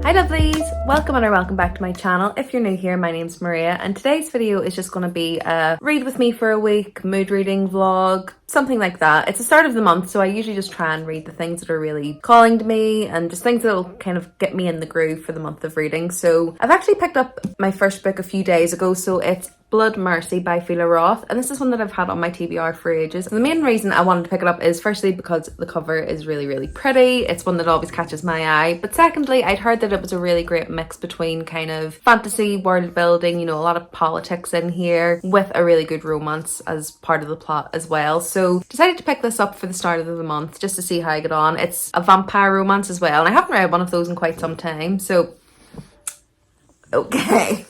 Hi lovelies! Welcome back to my channel. If you're new here, my name's Maria and today's video is just going to be a read with me for a week, mood reading vlog, something like that. It's the start of the month, so I usually just try and read the things that are really calling to me and just things that'll kind of get me in the groove for the month of reading. So I've actually picked up my first book a few days ago, so it's Blood Mercy by Phila Roth, and this is one that I've had on my TBR for ages. And the main reason I wanted to pick it up is firstly because the cover is really pretty. It's one that always catches my eye, but secondly I'd heard that it was a really great mix between kind of fantasy world building, you know, a lot of politics in here with a really good romance as part of the plot as well. So decided to pick this up for the start of the month just to see how I get on. It's a vampire romance as well, and I haven't read one of those in quite some time, so okay.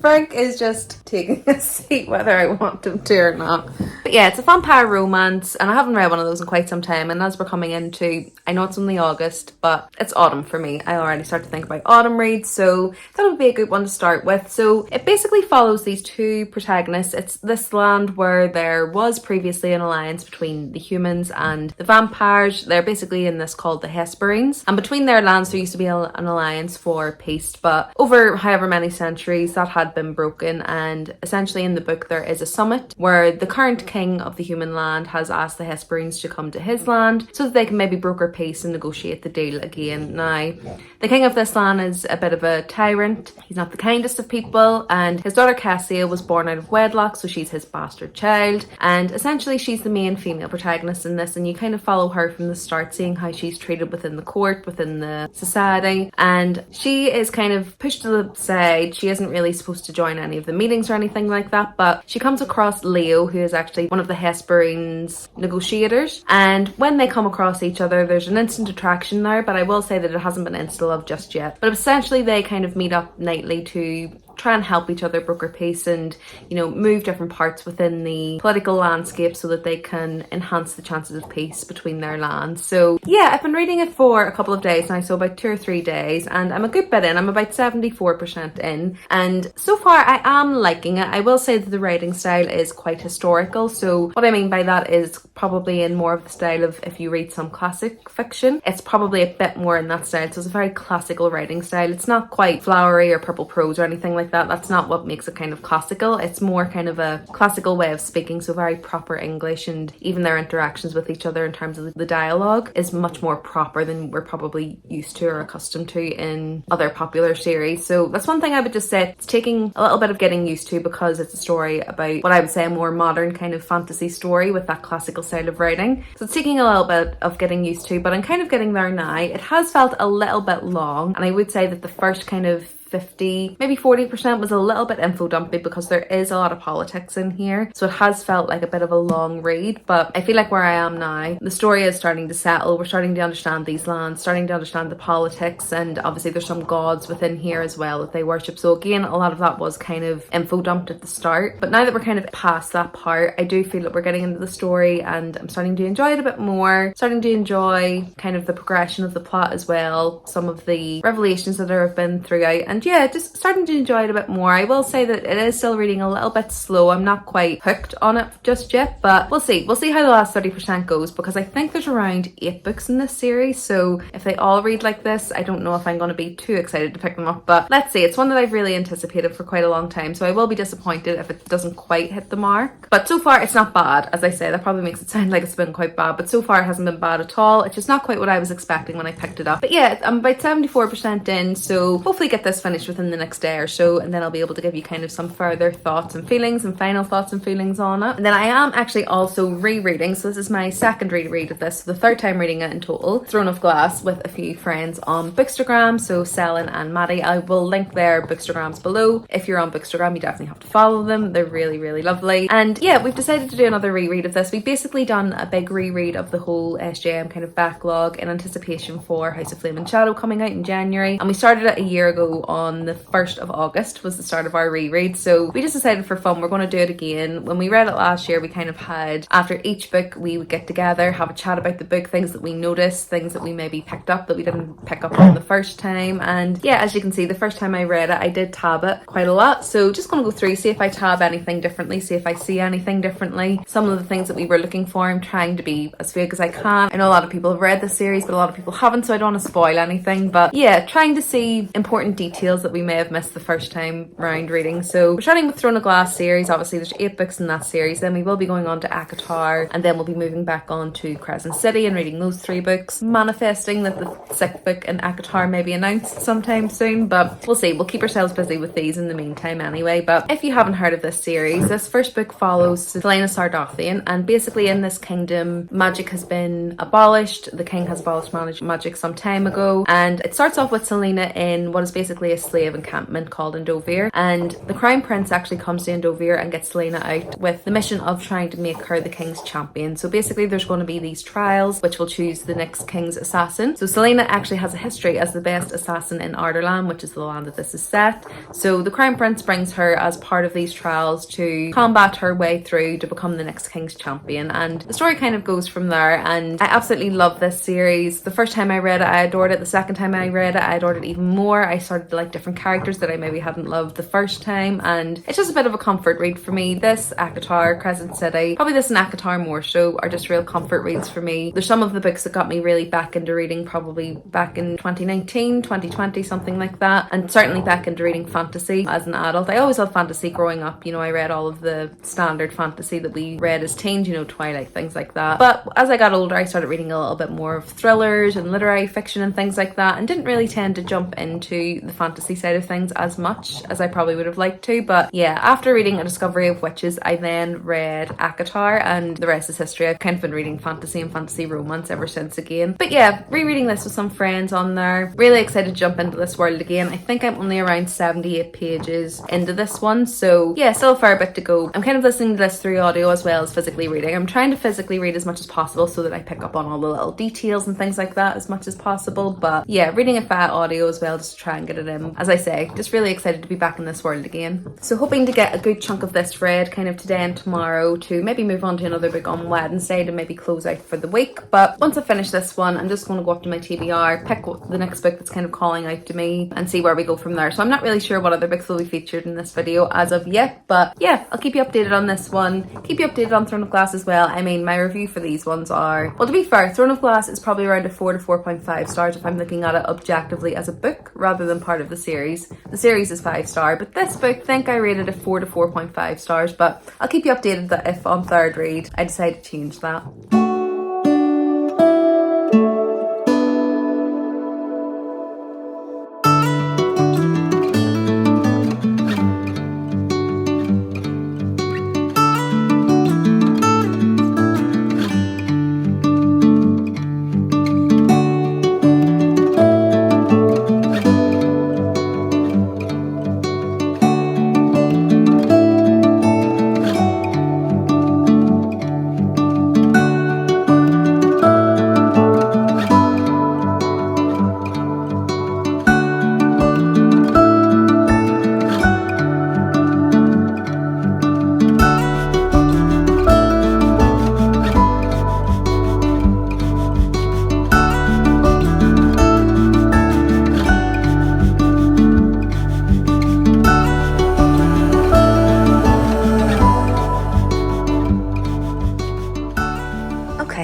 Frank is just taking a seat whether I want him to or not. But yeah, it's a vampire romance and I haven't read one of those in quite some time, and as we're coming into, I know it's only August, but it's autumn for me. I already start to think about autumn reads, so that would be a good one to start with. So it basically follows these two protagonists. It's this land where there was previously an alliance between the humans and the vampires. They're basically in this called the Hesperines, and between their lands there used to be an alliance for peace, but over however many centuries that had been broken, and essentially in the book there is a summit where the current king of the human land has asked the Hesperines to come to his land so that they can maybe broker peace and negotiate the deal again. Now, the king of this land is a bit of a tyrant. He's not the kindest of people, and his daughter Cassia was born out of wedlock, so she's his bastard child, and essentially she's the main female protagonist in this, and you kind of follow her from the start, seeing how she's treated within the court, within the society, and she is kind of pushed to the side. She isn't really supposed to join any of the meetings or anything like that, but she comes across Leo, who is actually one of the Hesperines negotiators, and when they come across each other there's an instant attraction there, but I will say that it hasn't been insta love just yet. But essentially they kind of meet up nightly to try and help each other broker peace and, you know, move different parts within the political landscape so that they can enhance the chances of peace between their lands. So yeah, I've been reading it for a couple of days now, so about 2 or 3 days, and I'm a good bit in. I'm about 74% in, and so far I am liking it. I will say that the writing style is quite historical, so what I mean by that is probably in more of the style of if you read some classic fiction, it's probably a bit more in that style. So it's a very classical writing style. It's not quite flowery or purple prose or anything like that. That's not what makes it kind of classical. It's more kind of a classical way of speaking, so very proper English, and even their interactions with each other in terms of the dialogue is much more proper than we're probably used to or accustomed to in other popular series. So that's one thing I would just say, it's taking a little bit of getting used to, because it's a story about what I would say a more modern kind of fantasy story with that classical style of writing. So it's taking a little bit of getting used to, but I'm kind of getting there now. It has felt a little bit long, and I would say that the first kind of 50, maybe 40% was a little bit info dumpy because there is a lot of politics in here, so it has felt like a bit of a long read. But I feel like where I am now, the story is starting to settle. We're starting to understand these lands, starting to understand the politics, and obviously there's some gods within here as well that they worship. So again, a lot of that was kind of info dumped at the start, but now that we're kind of past that part, I do feel that we're getting into the story and I'm starting to enjoy it a bit more, starting to enjoy kind of the progression of the plot as well, some of the revelations that there have been throughout, and yeah, just starting to enjoy it a bit more. I will say that it is still reading a little bit slow. I'm not quite hooked on it just yet, but we'll see. We'll see how the last 30% goes, because I think there's around 8 books in this series, so if they all read like this, I don't know if I'm going to be too excited to pick them up, but let's see. It's one that I've really anticipated for quite a long time, so I will be disappointed if it doesn't quite hit the mark. But so far it's not bad. As I say, that probably makes it sound like it's been quite bad, but so far it hasn't been bad at all. It's just not quite what I was expecting when I picked it up. But yeah, I'm about 74% in, so hopefully get this finished within the next day or so, and then I'll be able to give you kind of some further thoughts and feelings and final thoughts and feelings on it. And then I am actually also rereading, so this is my second reread of this, so the third time reading it in total, Throne of Glass, with a few friends on bookstagram, so Selin and Maddie. I will link their bookstagrams below. If you're on bookstagram, you definitely have to follow them. They're really lovely. And yeah, we've decided to do another reread of this. We've basically done a big reread of the whole SJM kind of backlog in anticipation for House of Flame and Shadow coming out in January, and we started it a year ago on on the 1st of August was the start of our reread. So we just decided for fun, we're going to do it again. When we read it last year, we kind of had, after each book, we would get together, have a chat about the book, things that we noticed, things that we maybe picked up that we didn't pick up on the first time. And yeah, as you can see, the first time I read it, I did tab it quite a lot. So just going to go through, see if I tab anything differently, see if I see anything differently. Some of the things that we were looking for, I'm trying to be as vague as I can. I know a lot of people have read this series, but a lot of people haven't, so I don't want to spoil anything. But yeah, trying to see important details that we may have missed the first time round reading. So we're starting with Throne of Glass series. Obviously there's 8 books in that series. Then we will be going on to ACOTAR, and then we'll be moving back on to Crescent City and reading those 3 books, manifesting that the 6th book in ACOTAR may be announced sometime soon, but we'll see. We'll keep ourselves busy with these in the meantime anyway. But if you haven't heard of this series, this first book follows Selin Sardothian, and basically in this kingdom, magic has been abolished. The king has abolished magic some time ago, and it starts off with Selina in what is basically a slave encampment called Indovir, and the crown prince actually comes to Indovir and gets Selina out with the mission of trying to make her the king's champion. So basically there's going to be these trials which will choose the next king's assassin. So Selina actually has a history as the best assassin in Arderland, which is the land that this is set. So the crown prince brings her as part of these trials to combat her way through to become the next king's champion, and the story kind of goes from there. And I absolutely love this series. The first time I read it, I adored it. The second time I read it, I adored it even more. I started to like different characters that I maybe hadn't loved the first time, and it's just a bit of a comfort read for me. This, ACOTAR, Crescent City, probably this and ACOTAR more so, are just real comfort reads for me. There's some of the books that got me really back into reading probably back in 2019, 2020, something like that, and certainly back into reading fantasy as an adult. I always loved fantasy growing up. You know, I read all of the standard fantasy that we read as teens, you know, Twilight, things like that. But as I got older, I started reading a little bit more of thrillers and literary fiction and things like that, and didn't really tend to jump into the fantasy side of things as much as I probably would have liked to. But yeah, after reading A Discovery of Witches, I then read ACOTAR, and the rest is history. I've kind of been reading fantasy and fantasy romance ever since again. But yeah, rereading this with some friends on there. Really excited to jump into this world again. I think I'm only around 78 pages into this one, so yeah, still a fair bit to go. I'm kind of listening to this through audio as well as physically reading. I'm trying to physically read as much as possible so that I pick up on all the little details and things like that as much as possible. But yeah, reading it via audio as well, just to try and get it in. As I say, just really excited to be back in this world again. So hoping to get a good chunk of this read kind of today and tomorrow, to maybe move on to another book on Wednesday to maybe close out for the week. But once I finish this one, I'm just going to go up to my TBR, pick the next book that's kind of calling out to me, and see where we go from there. So I'm not really sure what other books will be featured in this video as of yet, but yeah, I'll keep you updated on this one. Keep you updated on Throne of Glass as well. I mean, my review for these ones are, well, to be fair, Throne of Glass is probably around a 4 to 4.5 stars if I'm looking at it objectively as a book rather than part of the series. The series is 5-star, but this book, I think I rated it 4 to 4.5 stars, but I'll keep you updated that if on third read I decide to change that.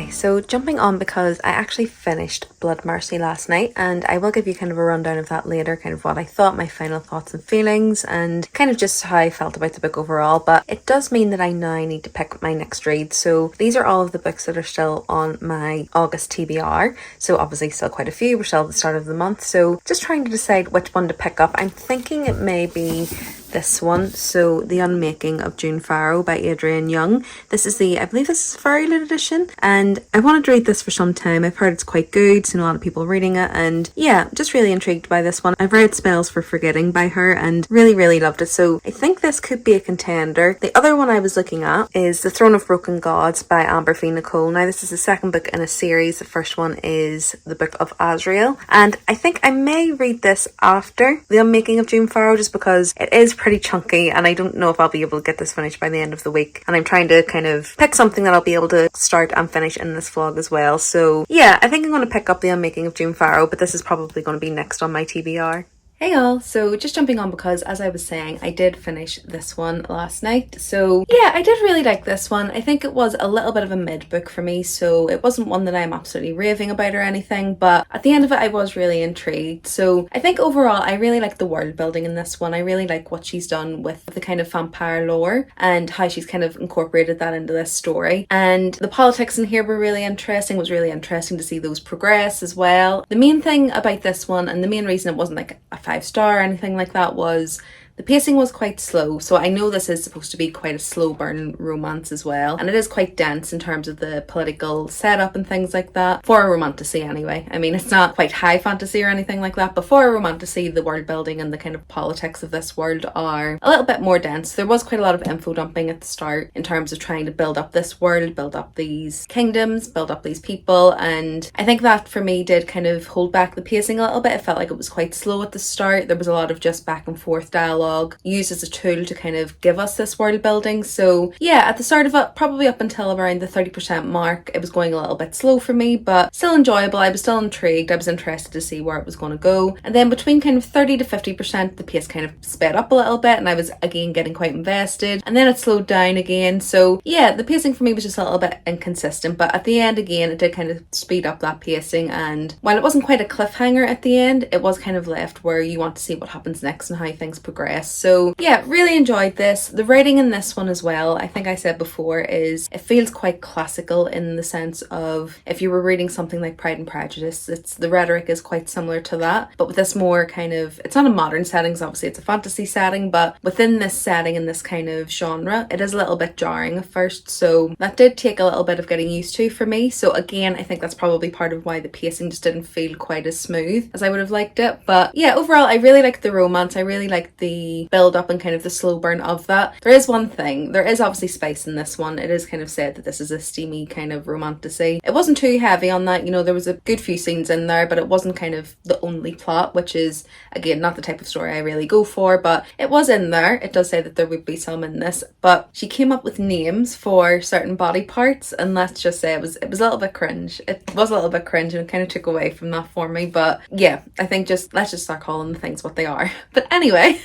So jumping on, because I actually finished Blood Mercy last night, and I will give you kind of a rundown of that later, kind of what I thought, my final thoughts and feelings, and kind of just how I felt about the book overall. But it does mean that I now need to pick my next read. So these are all of the books that are still on my August TBR. So obviously still quite a few. We're still at the start of the month. So just trying to decide which one to pick up. I'm thinking it may be this one. So The Unmaking of June Farrow by Adrienne Young. This is I believe this is Fairy Loot edition, and I wanted to read this for some time. I've heard it's quite good, seen a lot of people reading it, and yeah, just really intrigued by this one. I've read Spells for Forgetting by her and really loved it, so I think this could be a contender. The other one I was looking at is The Throne of Broken Gods by Amber Fee Nicole. Now this is the second book in a series. The first one is the Book of Azrael, and I think I may read this after The Unmaking of June Farrow, just because it is pretty chunky and I don't know if I'll be able to get this finished by the end of the week, and I'm trying to kind of pick something that I'll be able to start and finish in this vlog as well. So yeah, I think I'm going to pick up The Unmaking of June Farrow, but this is probably going to be next on my TBR. Hey y'all, so just jumping on because as I was saying, I did finish this one last night. So yeah, I did really like this one. I think it was a little bit of a mid book for me, so it wasn't one that I'm absolutely raving about or anything, but at the end of it I was really intrigued. So I think overall I really like the world building in this one. I really like what she's done with the kind of vampire lore and how she's kind of incorporated that into this story. And the politics in here were really interesting. It was really interesting to see those progress as well. The main thing about this one, and the main reason it wasn't like a 5-star or anything like that, was the pacing was quite slow. So I know this is supposed to be quite a slow burn romance as well, and it is quite dense in terms of the political setup and things like that, for a romantasy anyway. I mean, it's not quite high fantasy or anything like that, but for a romantasy, the world building and the kind of politics of this world are a little bit more dense. There was quite a lot of info dumping at the start in terms of trying to build up this world, build up these kingdoms, build up these people, and I think that for me did kind of hold back the pacing a little bit. It felt like it was quite slow at the start. There was a lot of just back and forth dialogue used as a tool to kind of give us this world building. So yeah, at the start of it, probably up until around the 30% mark, it was going a little bit slow for me, but still enjoyable. I was still intrigued. I was interested to see where it was going to go. And then between kind of 30 to 50%, the pace kind of sped up a little bit and I was again getting quite invested, and then it slowed down again. So yeah, the pacing for me was just a little bit inconsistent, but at the end again it did kind of speed up that pacing, and while it wasn't quite a cliffhanger at the end, it was kind of left where you want to see what happens next and how things progress. So yeah, really enjoyed this. The writing in this one as well, I think I said before, is it feels quite classical in the sense of if you were reading something like Pride and Prejudice, the rhetoric is quite similar to that, but with this more kind of, it's not a modern setting, obviously it's a fantasy setting, but within this setting and this kind of genre, it is a little bit jarring at first, so that did take a little bit of getting used to for me. So again, I think that's probably part of why the pacing just didn't feel quite as smooth as I would have liked it. But yeah, overall I really liked the romance. I really liked the build up and kind of the slow burn of that. There is one thing, there is obviously spice in this one. It is kind of said that this is a steamy kind of romantasy. It wasn't too heavy on that, you know, there was a good few scenes in there, but it wasn't kind of the only plot, which is again not the type of story I really go for, but it was in there. It does say that there would be some in this, but she came up with names for certain body parts, and let's just say it was a little bit cringe. It was a little bit cringe and it kind of took away from that for me. But yeah, I think let's just start calling the things what they are. But anyway,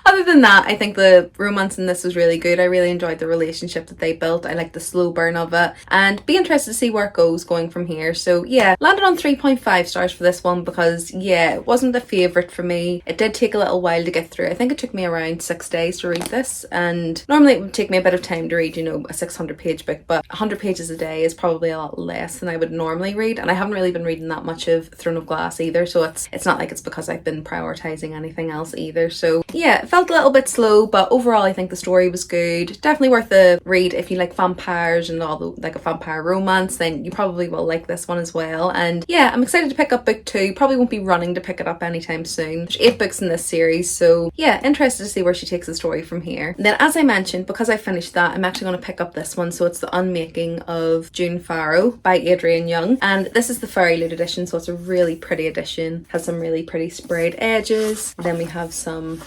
other than that, I think the romance in this was really good. I really enjoyed the relationship that they built. I like the slow burn of it, and be interested to see where it goes going from here. So yeah, landed on 3.5 stars for this one because yeah, it wasn't a favourite for me. It did take a little while to get through. I think it took me around 6 days to read this, and normally it would take me a bit of time to read, you know, a 600-page book, but 100 pages a day is probably a lot less than I would normally read, and I haven't really been reading that much of Throne of Glass either, so it's not like it's because I've been prioritising anything else either. So yeah, it felt a little bit slow, but overall I think the story was good. Definitely worth a read if you like vampires and all the like a vampire romance, then you probably will like this one as well. And yeah, I'm excited to pick up book 2. Probably won't be running to pick it up anytime soon. There's 8 books in this series, so yeah, interested to see where she takes the story from here. And then as I mentioned, because I finished that, I'm actually going to pick up this one. So it's The Unmaking of June Farrow by Adrienne Young, and this is the Fairy Loot edition, so it's a really pretty edition. Has some really pretty sprayed edges. Then we have some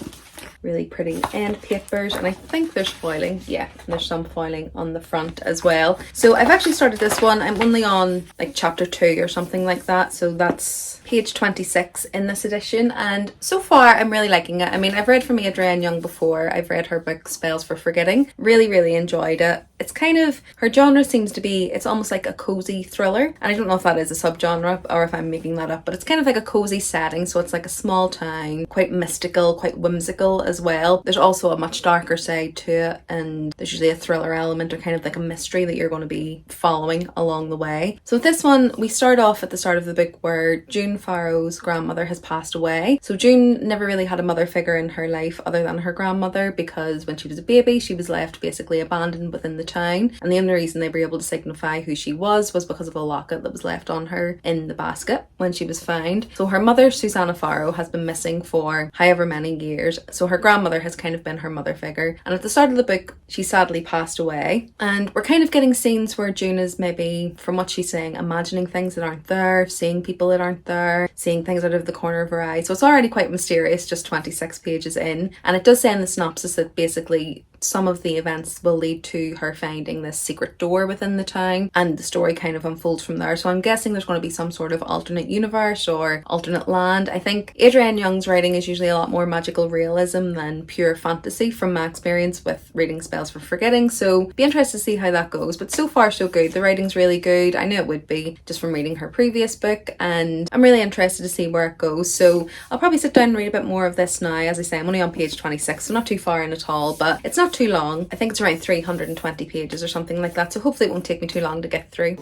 really pretty end papers, and I think there's foiling. Yeah, there's some foiling on the front as well. So I've actually started this one. I'm only on like chapter 2 or something like that, so that's page 26 in this edition, and so far I'm really liking it. I mean, I've read from Adrienne Young before. I've read her book Spells for Forgetting. Really enjoyed it. It's kind of, her genre seems to be, it's almost like a cozy thriller. And I don't know if that is a subgenre or if I'm making that up, but it's kind of like a cozy setting. So it's like a small town, quite mystical, quite whimsical as well. There's also a much darker side to it, and there's usually a thriller element or kind of like a mystery that you're going to be following along the way. So with this one, we start off at the start of the book where June Farrow's grandmother has passed away. So June never really had a mother figure in her life other than her grandmother, because when she was a baby, she was left basically abandoned within the town. And the only reason they were able to signify who she was because of a locket that was left on her in the basket when she was found. So her mother, Susanna Farrow, has been missing for however many years. So her grandmother has kind of been her mother figure. And at the start of the book, she sadly passed away. And we're kind of getting scenes where June is maybe, from what she's saying, imagining things that aren't there, seeing people that aren't there, seeing things out of the corner of her eye. So it's already quite mysterious, just 26 pages in. And it does say in the synopsis that basically some of the events will lead to her finding this secret door within the town, and the story kind of unfolds from there. So I'm guessing there's going to be some sort of alternate universe or alternate land. I think Adrienne Young's writing is usually a lot more magical realism than pure fantasy from my experience with reading Spells for Forgetting, so be interested to see how that goes. But so far so good. The writing's really good. I knew it would be just from reading her previous book, and I'm really interested to see where it goes. So I'll probably sit down and read a bit more of this now. As I say, I'm only on page 26, so not too far in at all, but it's not too long. I think it's around 320 pages or something like that, so hopefully it won't take me too long to get through.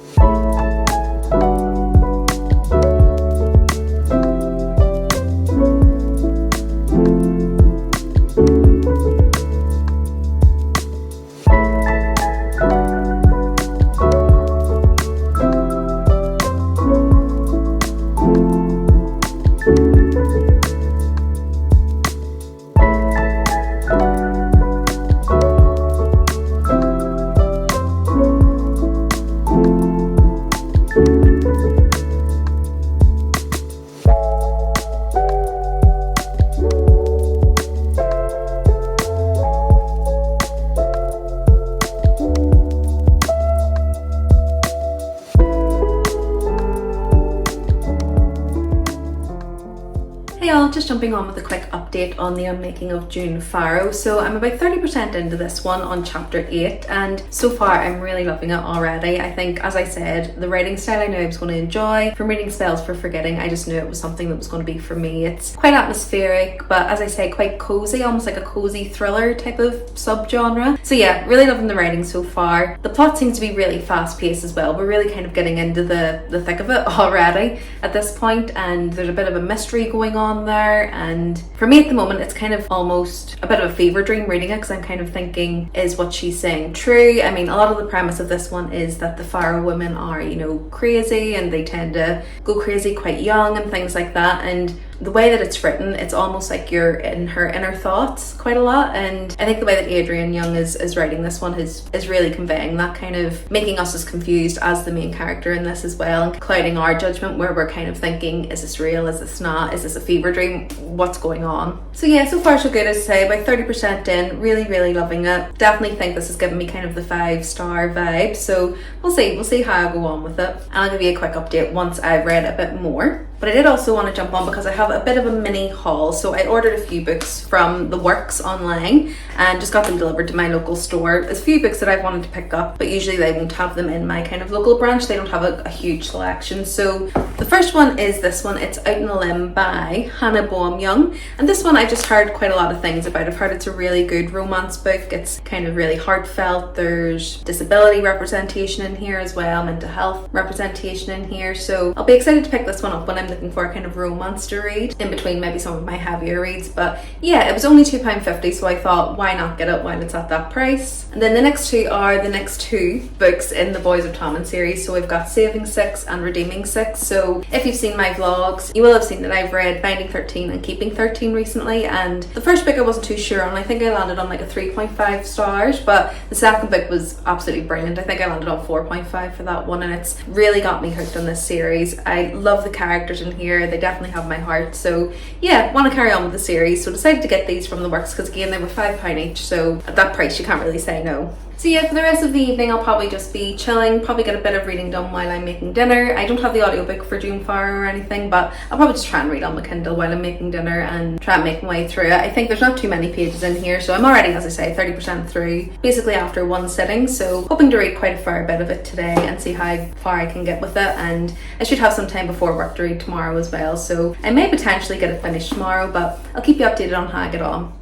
Just jumping on with a quick update on the unmaking of June Farrow. So I'm about 30% into this one on chapter 8, and so far I'm really loving it already. I think, as I said, the writing style I knew I was going to enjoy. From reading Spells for Forgetting, I just knew it was something that was going to be for me. It's quite atmospheric, but as I say, quite cozy, almost like a cozy thriller type of subgenre. So yeah, really loving the writing so far. The plot seems to be really fast paced as well. We're really kind of getting into the thick of it already at this point, and there's a bit of a mystery going on there. And for me at the moment, it's kind of almost a bit of a fever dream reading it, because I'm kind of thinking, is what she's saying true? I mean, a lot of the premise of this one is that the Farrow women are, you know, crazy, and they tend to go crazy quite young and things like that. And the way that it's written, it's almost like you're in her inner thoughts quite a lot. And I think the way that Adrienne Young is writing this one is really conveying that, kind of making us as confused as the main character in this as well, and clouding our judgment, where we're kind of thinking, is this real? Is this not? Is this a fever dream? What's going on? So yeah, so far so good, as I say, about 30% in, really loving it. Definitely think this is giving me kind of the 5-star vibe, so we'll see how I go on with it, and I'll give you a quick update once I've read a bit more. But I did also want to jump on because I have a bit of a mini haul. So I ordered a few books from the Works online and just got them delivered to my local store. There's a few books that I've wanted to pick up, but usually they won't have them in my kind of local branch. They don't have a huge selection. So the first one is this one. It's Out on a Limb by Hannah Boehm Young. And this one I've just heard quite a lot of things about. I've heard it's a really good romance book. It's kind of really heartfelt. There's disability representation in here as well, mental health representation in here. So I'll be excited to pick this one up when I'm looking for a kind of romance to read in between maybe some of my heavier reads. But yeah, it was only £2.50, so I thought, why not get it while it's at that price? And then the next two are the next two books in the Boys of Tommen series. So we've got Saving 6 and Redeeming 6. So if you've seen my vlogs, you will have seen that I've read Binding 13 and Keeping 13 recently, and the first book I wasn't too sure on. I think I landed on like a 3.5 stars, but the second book was absolutely brilliant. I think I landed on 4.5 for that one, and it's really got me hooked on this series. I love the characters in here. They definitely have my heart. So yeah, want to carry on with the series. So decided to get these from the Works because again, they were £5 each. So at that price, you can't really say no. So yeah, for the rest of the evening I'll probably just be chilling, probably get a bit of reading done while I'm making dinner. I don't have the audiobook for Junefire or anything, but I'll probably just try and read on the Kindle while I'm making dinner and try and make my way through it. I think there's not too many pages in here, so I'm already, as I say, 30% through, basically after one sitting, so hoping to read quite a fair bit of it today and see how far I can get with it. And I should have some time before work to read tomorrow as well, so I may potentially get it finished tomorrow, but I'll keep you updated on how I get on.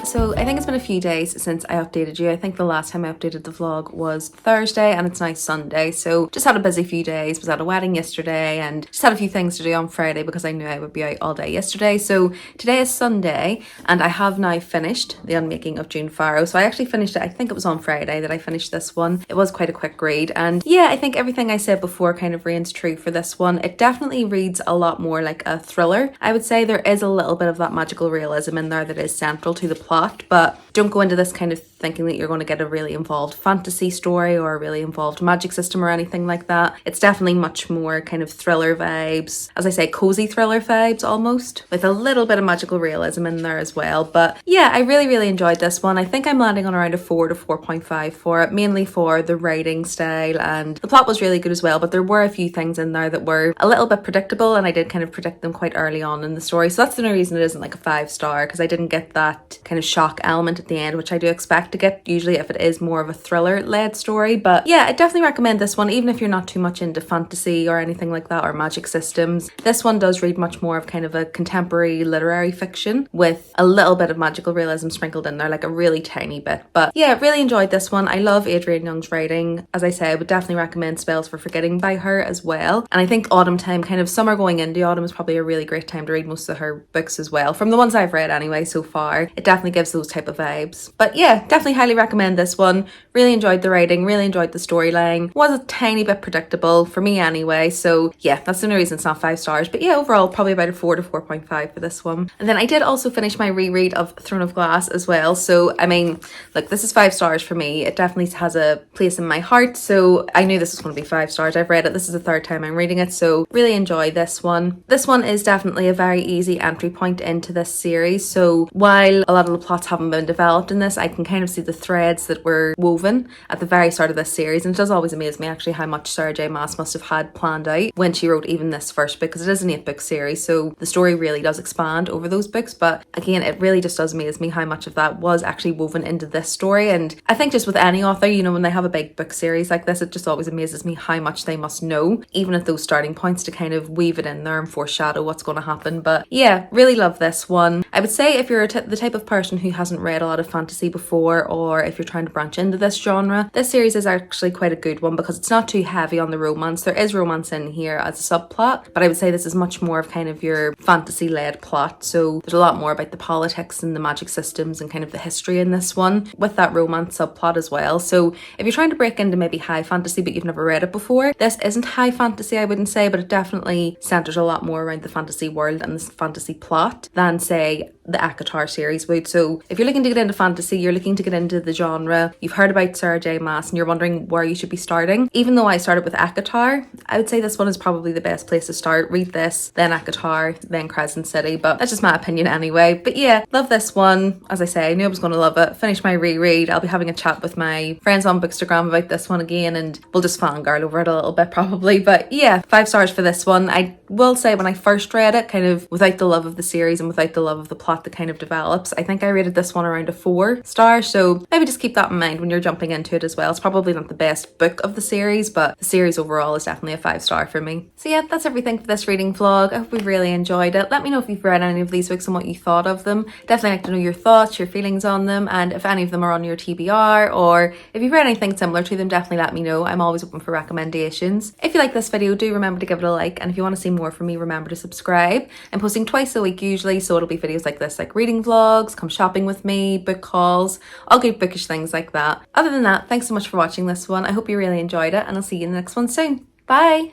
So I think it's been a few days since I updated you. I think the last time I updated the vlog was Thursday and it's now Sunday. So just had a busy few days, was at a wedding yesterday and just had a few things to do on Friday because I knew I would be out all day yesterday. So today is Sunday and I have now finished The Unmaking of Junefire. So I actually finished it, I think it was on Friday that I finished this one. It was quite a quick read and yeah, I think everything I said before kind of reigns true for this one. It definitely reads a lot more like a thriller. I would say there is a little bit of that magical realism in there that is central to the plot, but don't go into this kind of thinking that you're going to get a really involved fantasy story or a really involved magic system or anything like that. It's definitely much more kind of thriller vibes, as I say, cozy thriller vibes almost, with a little bit of magical realism in there as well. But yeah, I really enjoyed this one. I think I'm landing on around a 4 to 4.5 for it, mainly for the writing style, and the plot was really good as well, but there were a few things in there that were a little bit predictable and I did kind of predict them quite early on in the story. So that's the only reason it isn't like a 5-star, because I didn't get that kind of shock element at the end, which I do expect to get usually if it is more of a thriller led story. But yeah, I definitely recommend this one even if you're not too much into fantasy or anything like that or magic systems. This one does read much more of kind of a contemporary literary fiction with a little bit of magical realism sprinkled in there, like a really tiny bit. But yeah, really enjoyed this one. I love Adrienne Young's writing. As I say, I would definitely recommend Spells for Forgetting by her as well. And I think autumn time, kind of summer going into autumn, is probably a really great time to read most of her books as well. From the ones I've read anyway so far, it definitely gives those type of vibes. But yeah, definitely highly recommend this one. Really enjoyed the writing, really enjoyed the storyline. Was a tiny bit predictable for me anyway, so yeah, that's the only reason it's not 5 stars. But yeah, overall probably about a 4 to 4.5 for this one. And then I did also finish my reread of Throne of Glass as well. So I mean, look, this is 5 stars for me. It definitely has a place in my heart, so I knew this was going to be 5 stars. I've read it, this is the 3rd time I'm reading it, so really enjoy this one. This one is definitely a very easy entry point into this series, so while a lot of the plots haven't been developed in this, I can kind of see the threads that were woven at the very start of this series, and it does always amaze me actually how much Sarah J Maas must have had planned out when she wrote even this first book, because it is an 8-book series, so the story really does expand over those books. But again, it really just does amaze me how much of that was actually woven into this story. And I think just with any author, you know, when they have a big book series like this, it just always amazes me how much they must know, even at those starting points, to kind of weave it in there and foreshadow what's going to happen. But yeah, really love this one. I would say if you're the type of person who hasn't read a lot of fantasy before, or if you're trying to branch into this genre, this series is actually quite a good one because it's not too heavy on the romance. There is romance in here as a subplot, but I would say this is much more of kind of your fantasy led plot. So there's a lot more about the politics and the magic systems and kind of the history in this one, with that romance subplot as well. So if you're trying to break into maybe high fantasy but you've never read it before, this isn't high fantasy, I wouldn't say, but it definitely centers a lot more around the fantasy world and the fantasy plot than say the ACOTAR series would. So if you're looking to get into fantasy, you're looking to get into the genre, you've heard about Sarah J Maas and you're wondering where you should be starting, even though I started with ACOTAR, I would say this one is probably the best place to start. Read this, then ACOTAR, then Crescent City, but that's just my opinion anyway. But yeah, love this one. As I say, I knew I was going to love it. Finish my reread. I'll be having a chat with my friends on bookstagram about this one again, and we'll just fangirl over it a little bit probably. But yeah, 5 stars for this one. I will say when I first read it, kind of without the love of the series and without the love of the plot that kind of develops, I think I rated this one around a 4 star. So maybe just keep that in mind when you're jumping into it as well. It's probably not the best book of the series, but the series overall is definitely a 5 star for me. So yeah, that's everything for this reading vlog. I hope you've really enjoyed it. Let me know if you've read any of these books and what you thought of them. Definitely like to know your thoughts, your feelings on them, and if any of them are on your TBR, or if you've read anything similar to them, definitely let me know. I'm always open for recommendations. If you like this video, do remember to give it a like, and if you want to see more from me, remember to subscribe. I'm posting twice a week usually, so it'll be videos like this, like reading vlogs, come shopping with me, book hauls, all good bookish things like that. Other than that, thanks so much for watching this one. I hope you really enjoyed it, and I'll see you in the next one soon. Bye!